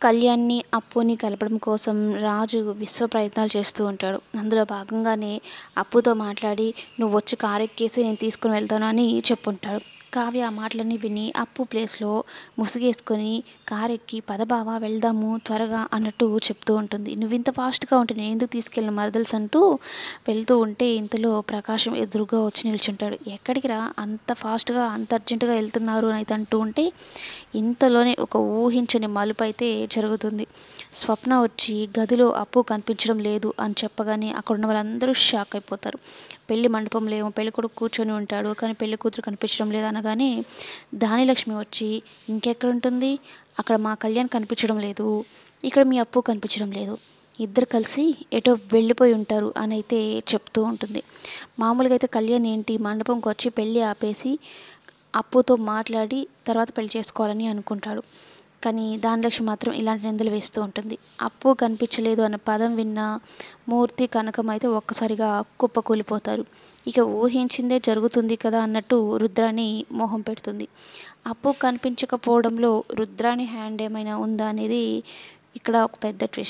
కళ్యాణ్‌ని, అప్పుని కలపడం కోసం రాజు విశ్వ ప్రయత్నాలు చేస్తూ ఉంటాడు. అందులో భాగంగానే అప్పుతో మాట్లాడి "నువ్వొచ్చి కారెక్కేసి నేను తీసుకొని వెళ్తాను" అని చెప్పుంటాడు. కావ్య ఆ మాటలన్నీ విని అప్పు ప్లేస్‌లో ముసుగేసుకొని కారెక్కి "పద బావ వెళ్దాము త్వరగా" అన్నట్టు చెప్తూ ఉంటుంది. "నువ్వింత ఫాస్ట్‌గా ఉంటే నేనెందుకు తీసుకెళ్ళను మరదల్స్" అంటూ వెళ్తూ ఉంటే ఇంతలో ప్రకాశం ఎదురుగా వచ్చి నిల్చుంటాడు. "ఎక్కడికి రా అంత ఫాస్ట్‌గా అంత అర్జెంట్‌గా ఎళ్తున్నారు" అని అయితే అంటూ ఉంటే ఇంతలోనే ఒక ఊహించని మలుపైతే జరుగుతుంది. స్వప్న వచ్చి గదిలో అప్పు కనిపించడం లేదు అని చెప్పగానే అక్కడున్న వాళ్ళందరూ షాక్ అయిపోతారు. పెళ్లి మండపంలో ఏమో పెళ్ళికొడుకు కూర్చొని ఉంటాడు. కానీ పెళ్ళికూతురు కనిపించడం లేదు అనగానే దానిలక్ష్మి వచ్చి ఇంకెక్కడుంటుంది? అక్కడ మా కళ్యాణ్ కనిపించడం లేదు. ఇక్కడ మీ అప్పు కనిపించడం లేదు. ఇద్దరు కలిసి ఎటో వెళ్ళిపోయి ఉంటారు అని అయితే చెప్తూ ఉంటుంది. మామూలుగా అయితే కళ్యాణ్ ఏంటి మండపంకి వచ్చి పెళ్ళి ఆపేసి అప్పుతో మాట్లాడి తర్వాత పెళ్లి చేసుకోవాలని అనుకుంటాడు. కానీ దానిలక్ష్మి మాత్రం ఇలాంటి నిందలు వేస్తూ ఉంటుంది. అప్పు కనిపించలేదు అన్న పదం విన్న మూర్తి, కనకం అయితే ఒక్కసారిగా కుప్పకూలిపోతారు. ఇక ఊహించిందే జరుగుతుంది కదా అన్నట్టు రుద్రాని మొహం పెడుతుంది. అప్పు కనిపించకపోవడంలో రుద్రాని హ్యాండ్ ఏమైనా ఉందా అనేది ఇక్కడ ఒక పెద్ద ట్విస్ట్.